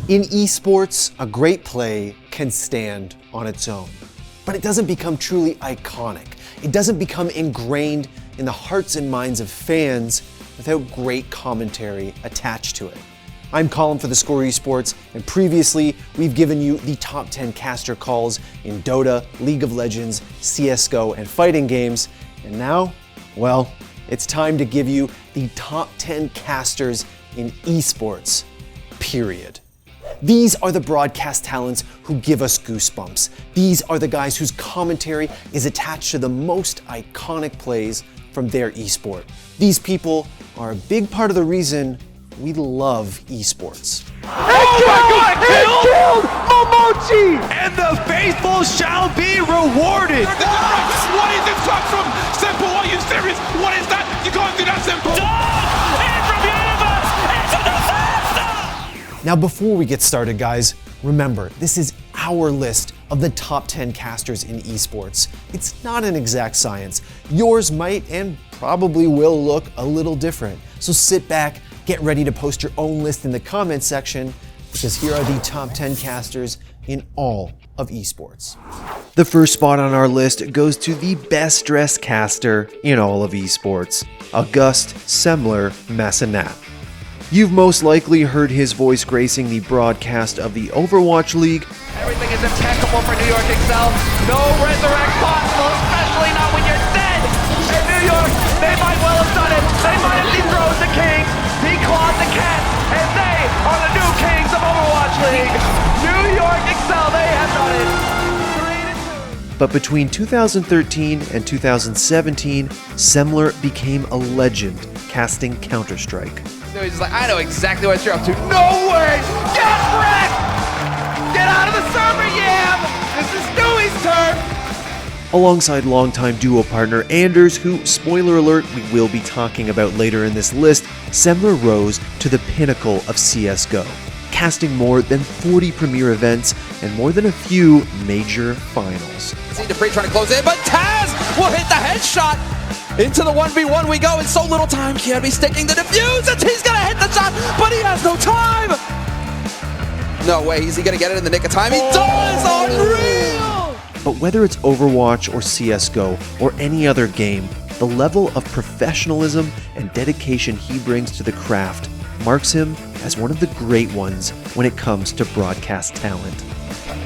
In esports, a great play can stand on its own, but it doesn't become truly iconic. It doesn't become ingrained in the hearts and minds of fans without great commentary attached to it. I'm Colin for theScore Esports, and previously we've given you the top 10 caster calls in Dota, League of Legends, CSGO, and fighting games, and now, well, it's time to give you the top 10 casters in esports, period. These are the broadcast talents who give us goosebumps. These are the guys whose commentary is attached to the most iconic plays from their esport. These people are a big part of the reason we love esports. Killed Momochi! And the faithful shall be rewarded! What is this talk from Simple? Are you serious? What is that? You can't do that, Simple! Now before we get started, guys, remember, this is our list of the top 10 casters in esports. It's not an exact science. Yours might and probably will look a little different. So sit back, get ready to post your own list in the comments section, because here are the top 10 casters in all of esports. The first spot on our list goes to the best dressed caster in all of esports, August Semler Massenat. You've most likely heard his voice gracing the broadcast of the Overwatch League. Everything is impeccable for New York Excel. No resurrect possible, especially not when you're dead. In New York, they might well have done it. They might have dethroned the Kings, declawed the Cats, and they are the new Kings of Overwatch League. New York Excel, they have done it. 3-2. But between 2013 and 2017, Semler became a legend casting Counter-Strike. So he's just like, I know exactly what you're up to. No way! Get wrecked! Get out of the server, Yam! This is Stewie's turn! Alongside longtime duo partner Anders, who, spoiler alert, we will be talking about later in this list, Semler rose to the pinnacle of CSGO, casting more than 40 premier events and more than a few major finals. See Dupree trying to close in, but Taz will hit the headshot! Into the 1v1 we go in so little time. Coby sticking the defuse, and he's gonna hit the shot, but he has no time! No way, is he gonna get it in the nick of time? He does! Unreal! But whether it's Overwatch or CSGO or any other game, the level of professionalism and dedication he brings to the craft marks him as one of the great ones when it comes to broadcast talent.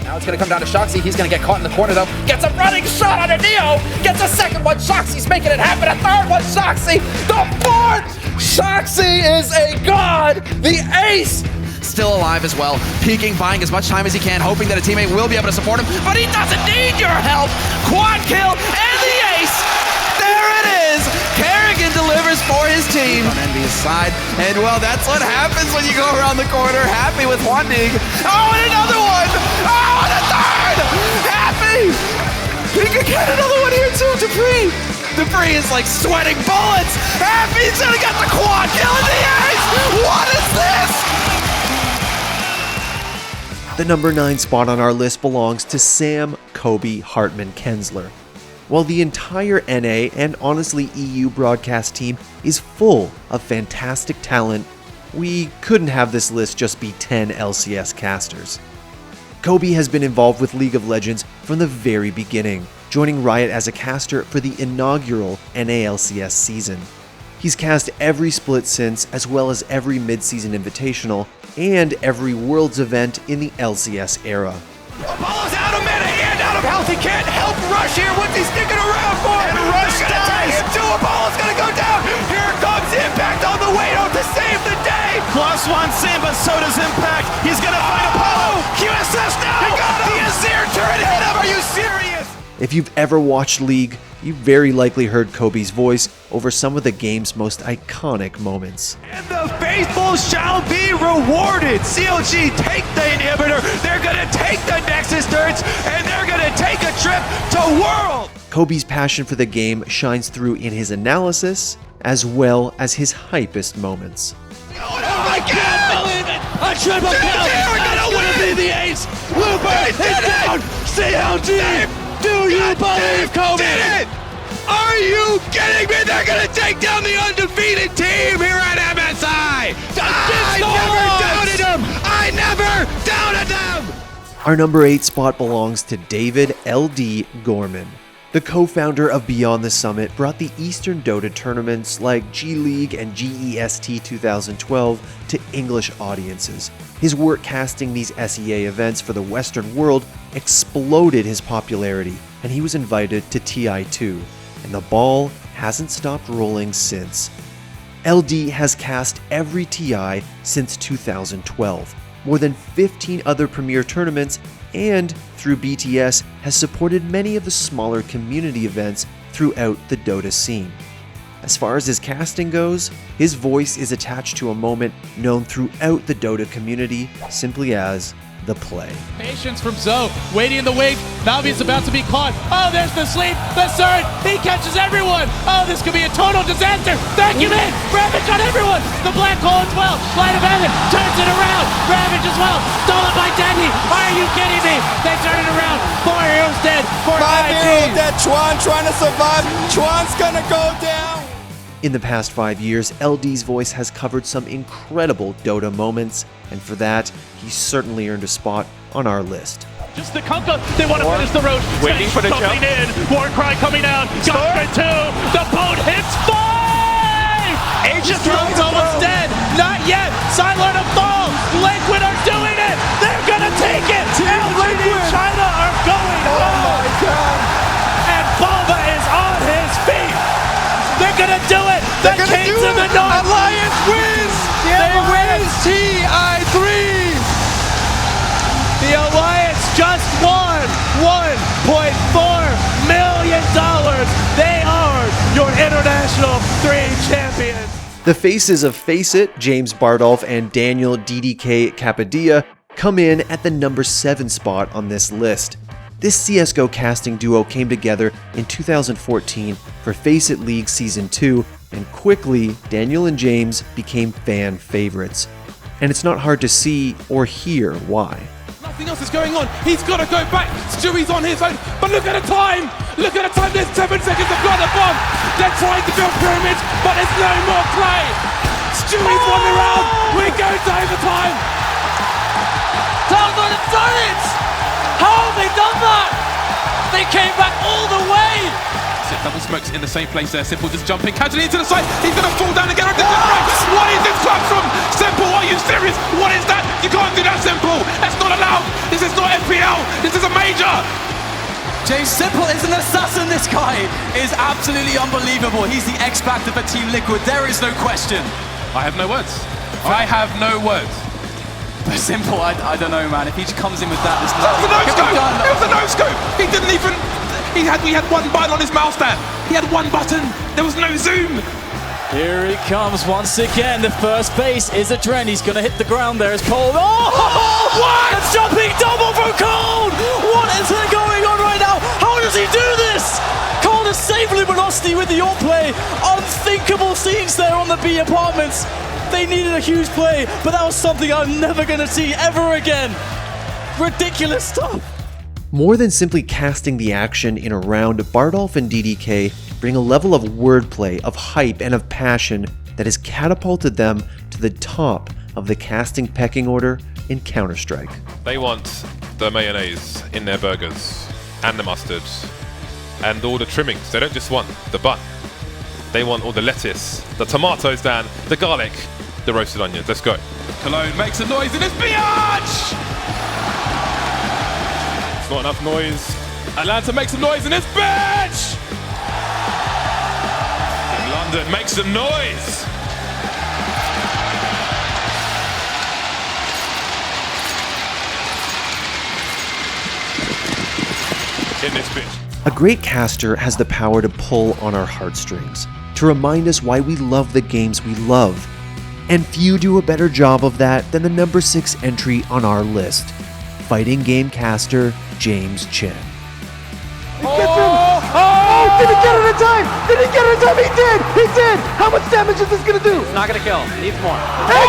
Now it's going to come down to Shoxy. He's going to get caught in the corner, though. Gets a running shot on a Neo. Gets a second one. Shoxy's making it happen. A third one. Shoxy. The fourth. Shoxy is a god. The ace. Still alive as well. Peeking, buying as much time as he can, hoping that a teammate will be able to support him. But he doesn't need your help. Quad kill and the ace. There it is. Kerrigan delivers for his team. On Envy's side. And, well, that's what happens when you go around the corner. Happy with one dig. Oh, and another one. Oh, and a third. Happy. He could get another one here, too. Dupree is, like, sweating bullets. Happy's going to get the quad kill in the ace. What is this? The number 9 spot on our list belongs to Sam Coby Hartman Kensler. While the entire NA and honestly EU broadcast team is full of fantastic talent, we couldn't have this list just be 10 LCS casters. Coby has been involved with League of Legends from the very beginning, joining Riot as a caster for the inaugural NA LCS season. He's cast every split since, as well as every mid-season invitational and every Worlds event in the LCS era. Apollo's out of mana and out of health. He can't help Rush here. What's he sticking around for? And Rush dies. Apollo's gonna go down. Here comes Impact on the way out to save the day. Plus one Simba, so does Impact. He's gonna find Apollo. QSS now. He got him. The Azir turret hit him. Are you serious? If you've ever watched League, you very likely heard Coby's voice over some of the game's most iconic moments. And the faithful shall be rewarded. CLG take the inhibitor. They're gonna take the Nexus turrets, and they're gonna take a trip to World. Coby's passion for the game shines through in his analysis, as well as his hypest moments. Oh my God! I can't believe it! A triple kill! That's gonna be the ace! Looper is down! CLG! Do you believe, Coby? Are you kidding me? They're gonna take down the undefeated team here at MSI! I never doubted him! I never Our number 8 spot belongs to David LD Gorman. The co-founder of Beyond the Summit brought the Eastern Dota tournaments like G League and GEST 2012 to English audiences. His work casting these SEA events for the Western world exploded his popularity, and he was invited to TI2, and the ball hasn't stopped rolling since. LD has cast every TI since 2012, more than 15 other premier tournaments, and through BTS has supported many of the smaller community events throughout the Dota scene. As far as his casting goes, his voice is attached to a moment known throughout the Dota community simply as the play. Patience from Zoe, waiting in the wing. Malvi's about to be caught. Oh, there's the sleep, the surge. He catches everyone. Oh, this could be a total disaster. Vacuum in. Ravage on everyone. The black hole as well. Light of heaven turns it around. Ravage as well. Stolen by Denny. Are you kidding me? They turn it around. 4 heroes dead. 5 heroes dead. Chuan trying to survive. Chuan's gonna go down. In the past 5 years, LD's voice has covered some incredible Dota moments, and for that, he certainly earned a spot on our list. Just the Conquer. They want to finish the road. Waiting for the jump. In. Warcry coming down. Got 2. The boat hits 5. Aegis Throne's almost dead. Not yet. Silent of Fall. Liquid are doing it. They're going to take it. LGD China are going home. Oh my God. And Bova is on his feet. They're gonna do it! They're gonna do of the it! North! Alliance wins! They win TI3! The Alliance just won $1.4 million! They are your International 3 champions! The faces of Face It, James Bardolph and Daniel DDK Capadia, come in at the number 7 spot on this list. This CSGO casting duo came together in 2014 for Face It League Season 2, and quickly, Daniel and James became fan favorites. And it's not hard to see or hear why. Nothing else is going on. He's got to go back. Stewie's on his own. But look at the time. Look at the time. There's 7 seconds to got the bomb. They're trying to build pyramids, but there's no more play. Stewie's won the round. We go to overtime. Talbot have done it! How have they done that? They came back all the way! Double smokes in the same place there. Simple just jumping casually into the side. He's going to fall down again. What is this clutch from Simple? Are you serious? What is that? You can't do that, Simple. That's not allowed. This is not FPL. This is a major. James Simple is an assassin, this guy is absolutely unbelievable. He's the X Factor for Team Liquid, there is no question. I have no words. I have no words. But Simple, I don't know, man. If he just comes in with that, there's That was a no-scope! It was a no-scope! He didn't even... We had one button on his mouse stand. He had one button. There was no zoom. Here he comes once again. The first base is a Dren. He's going to hit the ground there as Cole. Oh! What? A jumping double from Cole! What is going on right now? How does he do this? Cole is saved Luminosity with the all play. Unthinkable scenes there on the B apartments. They needed a huge play, but that was something I'm never going to see ever again. Ridiculous stuff. More than simply casting the action in a round, Bardolph and DDK bring a level of wordplay, of hype, and of passion that has catapulted them to the top of the casting pecking order in Counter-Strike. They want the mayonnaise in their burgers, and the mustard, and all the trimmings. They don't just want the bun. They want all the lettuce, the tomatoes down, the garlic, the roasted onions. Let's go. Cologne makes a noise in his biatch! It's not enough noise. Atlanta makes some noise in his bitch! London makes some noise. In this bitch. A great caster has the power to pull on our heartstrings, to remind us why we love the games we love. And few do a better job of that than the number 6 entry on our list, fighting game caster James Chen. He gets him! Oh! Did he get it in time? Did he get it in time? He did! He did! How much damage is this gonna do? It's not going to kill. Needs more. And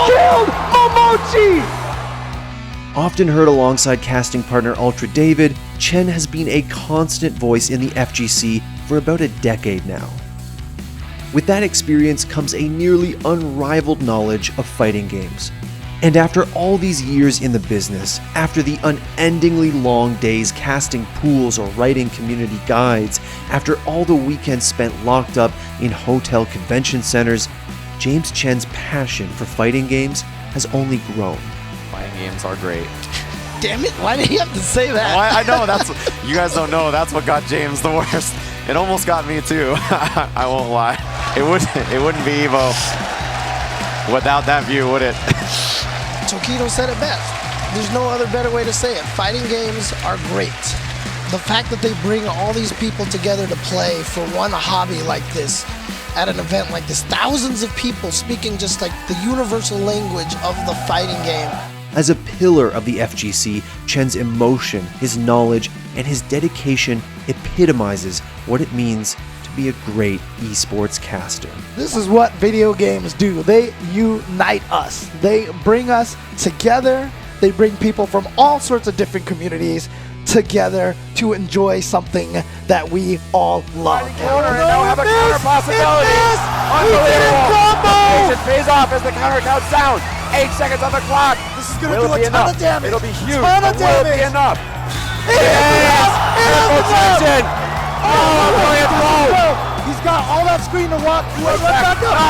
killed Momochi! Often heard alongside casting partner Ultra David, Chen has been a constant voice in the FGC for about a decade now. With that experience comes a nearly unrivaled knowledge of fighting games. And after all these years in the business, after the unendingly long days casting pools or writing community guides, after all the weekends spent locked up in hotel convention centers, James Chen's passion for fighting games has only grown. Fighting games are great. Damn it, why did he have to say that? Well, I know, that's, you guys don't know, that's what got James the worst. It almost got me too, I won't lie. It wouldn't be Evo without that view, would it? Tokido said it best. There's no other better way to say it. Fighting games are great. The fact that they bring all these people together to play for one hobby like this, at an event like this, thousands of people speaking just like the universal language of the fighting game. As a pillar of the FGC, Chen's emotion, his knowledge, and his dedication epitomizes what it means to be a great esports caster. This is what video games do. They unite us. They bring us together. They bring people from all sorts of different communities together to enjoy something that we all love. Counter, and now have a counter possibility. Unbelievable. It pays off as the counter counts down. 8 seconds on the clock. This is going to do a ton of damage. It'll be huge. Ton of Will it be damage. enough? It is enough. Oh, brilliant blow. He's got all that screen to walk through. Back up.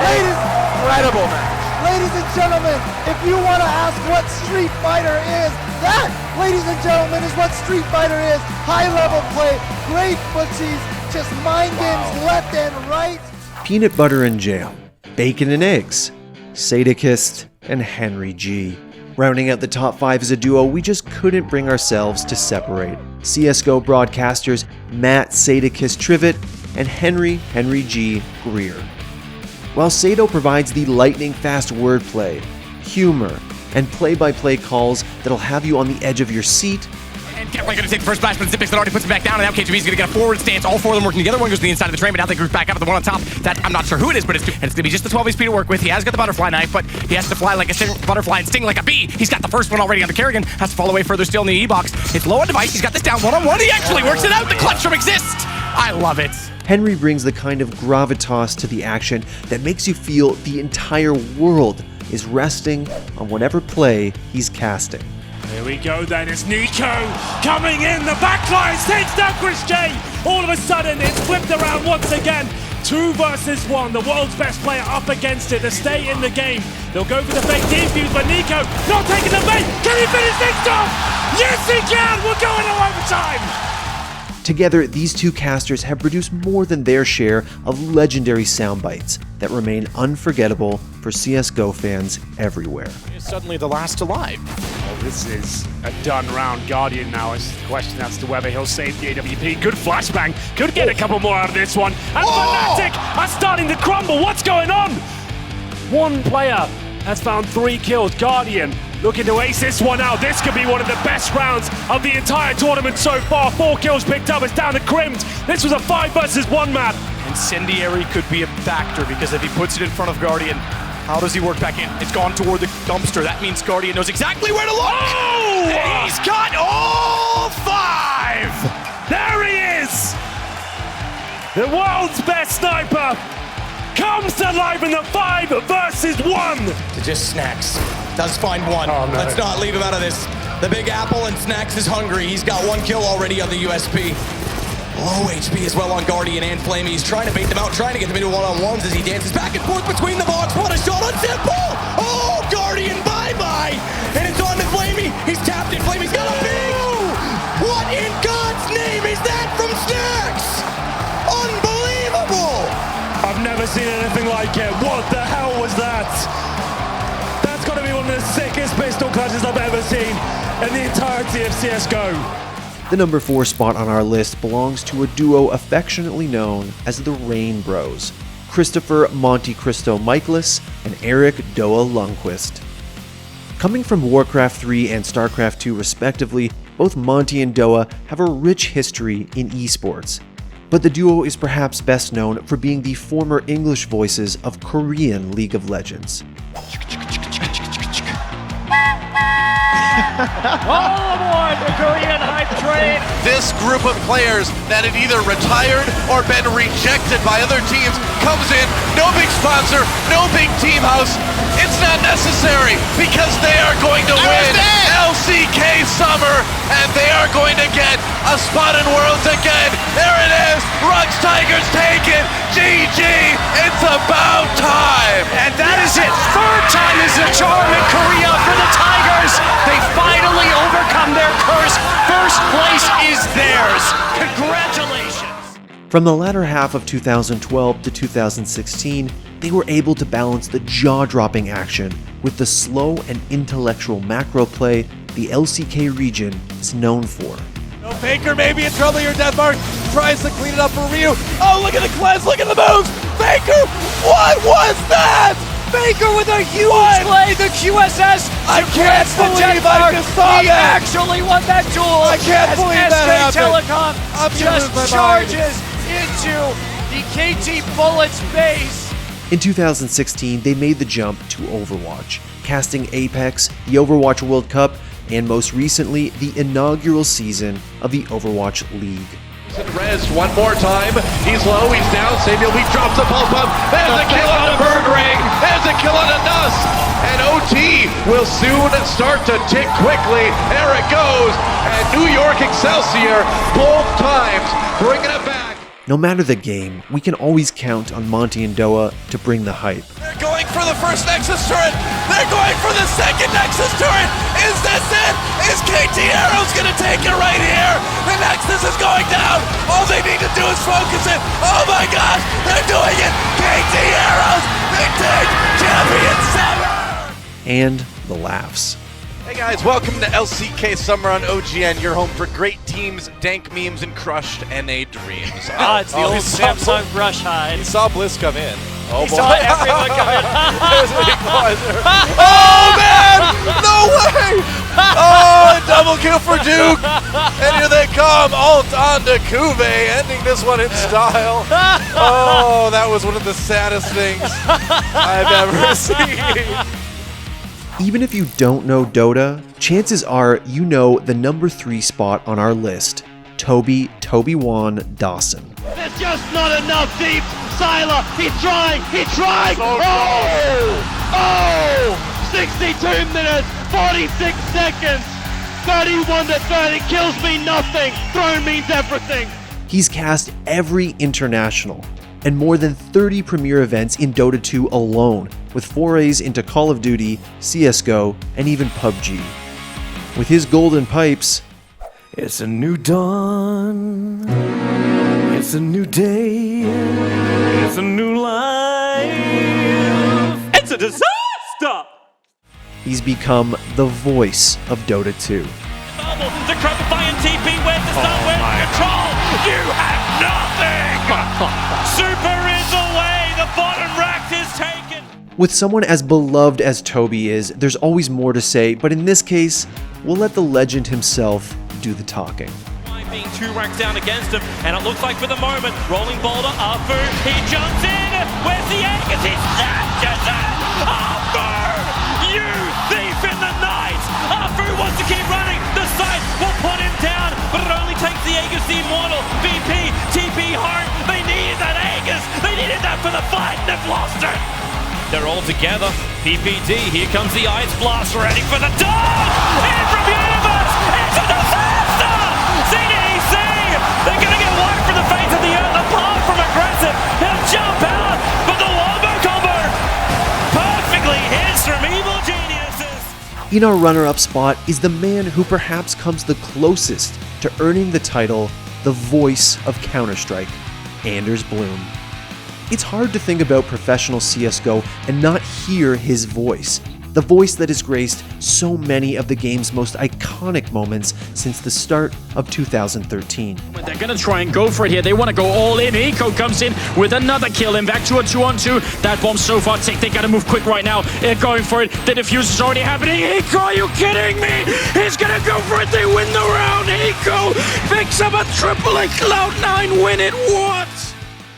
Incredible, man. Ladies and gentlemen, if you want to ask what Street Fighter is, that, ladies and gentlemen, is what Street Fighter is. High-level play, great footsies, just mind games left and right. Peanut butter and jam, bacon and eggs, Sadakist and HenryG. Rounding out the top 5 is a duo we just couldn't bring ourselves to separate. CSGO broadcasters Matt Sadakist Trivet and HenryG Greer. While Sado provides the lightning-fast wordplay, humor, and play-by-play calls that'll have you on the edge of your seat, and Kepler going to take the first blast, but Zippix that already puts him back down, and now KGB is going to get a forward stance. All 4 of them working together. One goes to the inside of the train, but now they group back up at the one on top. That I'm not sure who it is, but it's going to be just the 12 HP to work with. He has got the butterfly knife, but he has to fly like a butterfly and sting like a bee. He's got the first one already on the Kerrigan. Has to fall away further still in the E-box. It's low on device. He's got this down one-on-one. He actually works it out. The clutch from Exist. I love it. Henry brings the kind of gravitas to the action that makes you feel the entire world is resting on whatever play he's casting. Here we go then, it's Nico coming in, the backlines takes down Chris J. All of a sudden it's flipped around once again. 2 versus 1, the world's best player up against it to stay in the game. They'll go for the fake defuse, but Nico not taking the bait. Can he finish things off? Yes he can, we're going to overtime. Together, these two casters have produced more than their share of legendary soundbites that remain unforgettable for CSGO fans everywhere. He's suddenly the last alive. Well, this is a done round. Guardian now is the question as to whether he'll save the AWP. Good flashbang. Could get a couple more out of this one. And Fnatic are starting to crumble. What's going on? One player has found 3 kills. Guardian looking to ace this one out. This could be one of the best rounds of the entire tournament so far. 4 kills picked up. It's down to Crims. This was a 5 versus 1 map. Incendiary could be a factor because if he puts it in front of Guardian, how does he work back in? It's gone toward the dumpster. That means Guardian knows exactly where to look. Oh! And he's got all 5. There he is. The world's best sniper comes to life in the 5 versus 1. To just Snacks. Does find one. Oh, no. Let's not leave him out of this. The Big Apple and Snacks is hungry. He's got 1 kill already on the USP. Low HP as well on Guardian and Flamey. He's trying to bait them out, trying to get them into one-on-ones as he dances back and forth between the box. What a shot on Simple! Oh, Guardian, bye-bye! And it's on to Flamey. He's tapped it. Flamey's got a big... What in God's name is that from Snacks? Unbelievable! I've never seen anything like it. What the hell was that? That's got to be one of the sickest pistol clutches I've ever seen in the entirety of CSGO. The number 4 spot on our list belongs to a duo affectionately known as the Rain Bros, Christopher Monte Cristo Michaelis and Eric Doa Lundqvist. Coming from Warcraft 3 and StarCraft 2 respectively, both Monty and Doa have a rich history in esports. But the duo is perhaps best known for being the former English voices of Korean League of Legends. All aboard the Korean hype train. This group of players that had either retired or been rejected by other teams comes in, no big sponsor, no big team house. It's not necessary because they are going to win LCK Summer and they are going to get a spot in Worlds again. There it is. Rugs Tigers take it. GG. It's about time. And that is it. Third time is the charm in Korea for the Tigers. They finally overcome their curse. First place is theirs. Congratulations. From the latter half of 2012 to 2016, they were able to balance the jaw-dropping action with the slow and intellectual macro play the LCK region is known for. Faker may be in trouble here. Deathmark tries to clean it up for Ryu. Oh, look at the cleanse, look at the moves. Faker, what was that? Faker with a huge play, the QSS. I can't believe I just saw he that. actually won that duel. I can't believe that SK Telecom happened. just charges into the KT Bullets base. In 2016, they made the jump to Overwatch, casting Apex, the Overwatch World Cup, and most recently, the inaugural season of the Overwatch League. Rez one more time. He's low, he's down. Samuel, he drops a pulse bomb. There's a kill on a Bergring. There's a kill on a Nuss. And OT will soon start to tick quickly. There it goes. And New York Excelsior, both times, bringing it back. No matter the game, we can always count on Monty and Doa to bring the hype. They're going for the first Nexus turret. They're going for the second Nexus turret. Is this it? Is KT Arrows going to take it right here? The Nexus is going down. All they need to do is focus it. Oh my gosh, they're doing it. KT Arrows, they take Champion 7. And the laughs. Hey guys, welcome to LCK Summer on OGN, your home for great teams, dank memes, and crushed NA dreams. It's the old Samsung brush hide. He saw Bliss come in. Oh He boy. saw everyone come in. There's an equalizer. Oh man! No way! Oh, double kill for Duke! And here they come, ult on to Kuve, ending this one in style. Oh, that was one of the saddest things I've ever seen. Even if you don't know Dota, chances are you know the number 3 spot on our list, Toby Wan Dawson. There's just not enough deep. Sylar, he's trying. Oh! 62 minutes, 46 seconds. 31 to 30 kills mean nothing. Throne means everything. He's cast every international and more than 30 premier events in Dota 2 alone, with forays into Call of Duty, CSGO, and even PUBG. With his golden pipes, it's a new dawn, it's a new day, it's a new life, it's a disaster! He's become the voice of Dota 2. The Crepifying TP, where's the start, where's the control? You have nothing! Super is away, the bottom rack is taken! With someone as beloved as Toby is, there's always more to say, but in this case, we'll let the legend himself do the talking. Being 2 racks down against him, and it looks like for the moment, rolling boulder, Afu, he jumps in! Where's the Aegis? He's snatches it! Afu! You thief in the night! Afu wants to keep running, the side will put him down, but it only takes the Aegis, the Immortal, VP, TP home, they needed that Aegis, they needed that for the fight, and they've lost it! They're all together, PPD, here comes the Ice Blast, ready for the dog! In from Universe, it's a disaster! CDEC, they're gonna get wiped from the face of the earth, apart from aggressive, he'll jump out, but the wombo combo, perfectly hits from Evil Geniuses! In our runner-up spot is the man who perhaps comes the closest to earning the title, the voice of Counter-Strike, Anders Blum. It's hard to think about professional CSGO and not hear his voice, the voice that has graced so many of the game's most iconic moments since the start of 2013. They're gonna try and go for it here. They want to go all in. Eco comes in with another kill, and back to a 2-on-2. That bomb so far ticked. They gotta move quick right now. They're going for it. The defuse is already happening. Eco, are you kidding me? He's gonna go for it. They win the round. Eco picks up a triple and Cloud9 win it. What?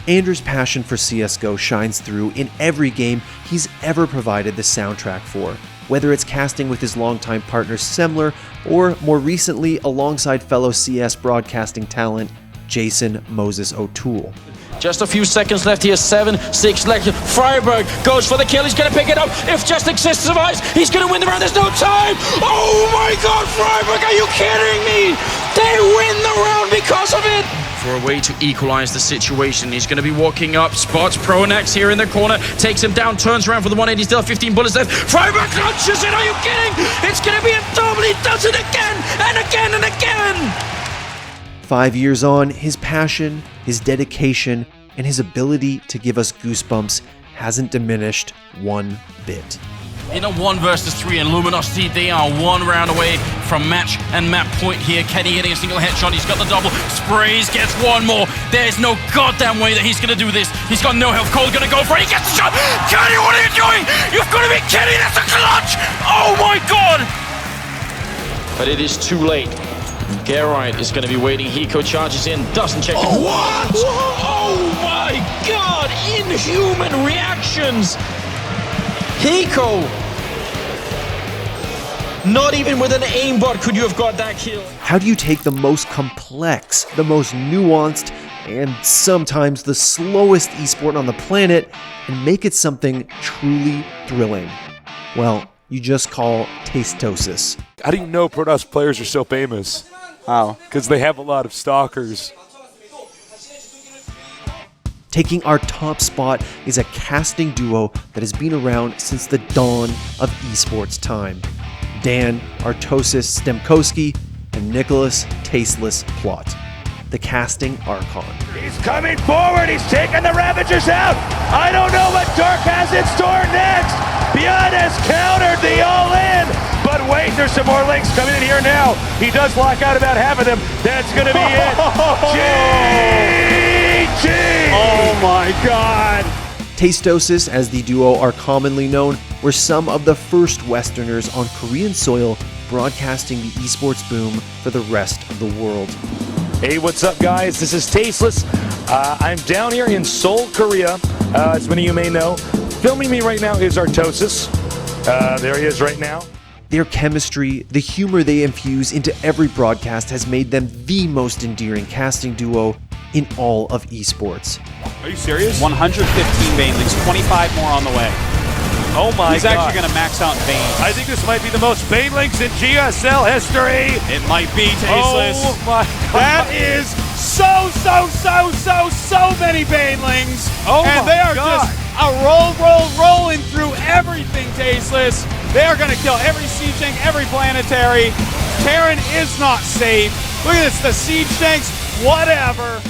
Anders' passion for CSGO shines through in every game he's ever provided the soundtrack for, whether it's casting with his longtime partner Semler, or more recently alongside fellow CS broadcasting talent Jason Moses O'Toole. Just a few seconds left here, 7-6 left. Freiburg goes for the kill, he's gonna pick it up. If Just Exist survives, he's gonna win the round, there's no time! Oh my god, Freiburg, are you kidding me? They win the round because of it! For a way to equalize the situation, he's gonna be walking up, spots Pronax here in the corner, takes him down, turns around for the 180, still 15 bullets left. Freiburg launches it, are you kidding? It's gonna be a double, he does it again, and again, and again! 5 years on, his passion, his dedication, and his ability to give us goosebumps hasn't diminished one bit. In a 1 versus 3 and Luminosity, they are 1 round away from match and map point here. Kenny hitting a single headshot, he's got the double, sprays, gets 1 more. There's no goddamn way that he's gonna do this. He's got no health, Cole's gonna go for it, he gets the shot! Kenny, what are you doing? You've got to be kidding, that's a clutch! Oh my god! But it is too late. Geralt is going to be waiting. Hiko charges in, doesn't check. Oh, what? Oh my god! Inhuman reactions! Hiko! Not even with an aimbot could you have got that kill. How do you take the most complex, the most nuanced, and sometimes the slowest esport on the planet and make it something truly thrilling? Well, you just call Artosis. How do you know Protoss players are so famous? How? Because they have a lot of stalkers. Taking our top spot is a casting duo that has been around since the dawn of esports time. Dan Artosis Stemkowski and Nicholas Tasteless Plot. The casting Archon. He's coming forward, he's taking the Ravagers out. I don't know what Dark has in store next. Beyond has countered the all-in. But wait, there's some more links coming in here now. He does lock out about half of them. That's going to be it. GG! Oh my god! Artosis, as the duo are commonly known, were some of the first Westerners on Korean soil broadcasting the esports boom for the rest of the world. Hey, what's up, guys? This is Tasteless. I'm down here in Seoul, Korea, as many of you may know. Filming me right now is Artosis. There he is right now. Their chemistry, the humor they infuse into every broadcast has made them the most endearing casting duo in all of esports. Are you serious? 115 Banelings, 25 more on the way. Oh my god. He's actually going to max out Bane. I think this might be the most Banelings in GSL history. It might be Tasteless. Oh my god. That is so many Banelings. Oh and my they are god. just rolling through everything, Tasteless. They are going to kill every siege tank, every planetary. Terran is not safe. Look at this, the siege tanks, whatever.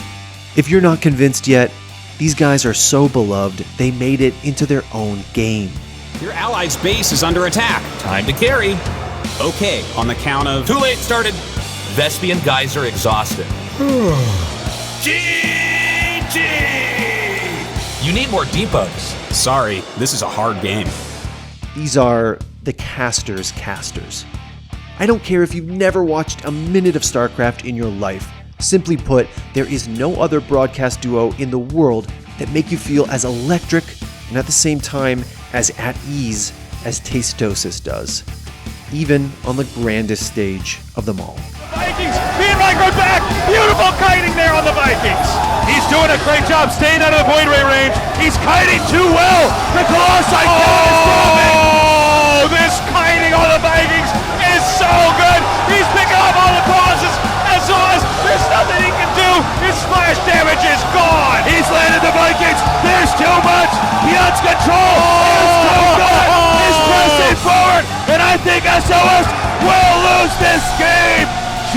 If you're not convinced yet, these guys are so beloved, they made it into their own game. Your allied's base is under attack. Time to carry. Okay, on the count of... Too late, started. Vespian guys are exhausted. GG! You need more depots. Sorry, this is a hard game. These are the casters' casters. I don't care if you've never watched a minute of StarCraft in your life. Simply put, there is no other broadcast duo in the world that make you feel as electric and at the same time as at ease as Artosis does, even on the grandest stage of them all. Vikings, me and Mike are back. Beautiful kiting there on the Vikings. He's doing a great job staying out of the void ray range. He's kiting too well. The Colossi cannon is dropping. Oh, this kiting on the Vikings is so good. He's picking up all the Colossus. SOS, there's nothing he can do. His splash damage is gone. He's landed the Vikings. There's too much. Beyond's control. There's too good. He's pressing forward. And I think SOS will lose this game. Oh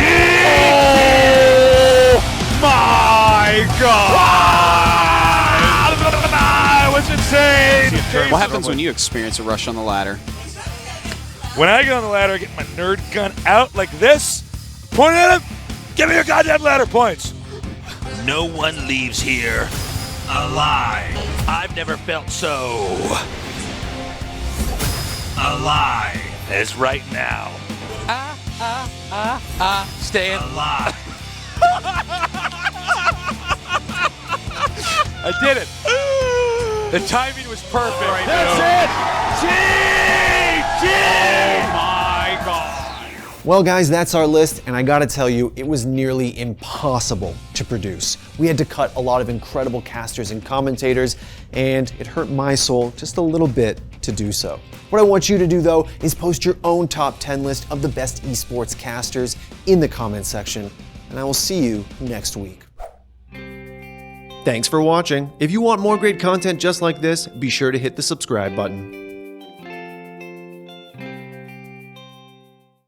my god! It was insane. What happens when you experience a rush on the ladder? When I get on the ladder, I get my nerd gun out like this, point at him, give me your goddamn ladder points. No one leaves here alive. I've never felt so alive as right now. Staying alive. I did it. The timing was perfect. That's it. GG. my God. Well guys, that's our list, and I gotta tell you, it was nearly impossible to produce. We had to cut a lot of incredible casters and commentators, and it hurt my soul just a little bit to do so. What I want you to do though is post your own top 10 list of the best esports casters in the comment section, and I will see you next week. Thanks for watching. If you want more great content just like this, be sure to hit the subscribe button.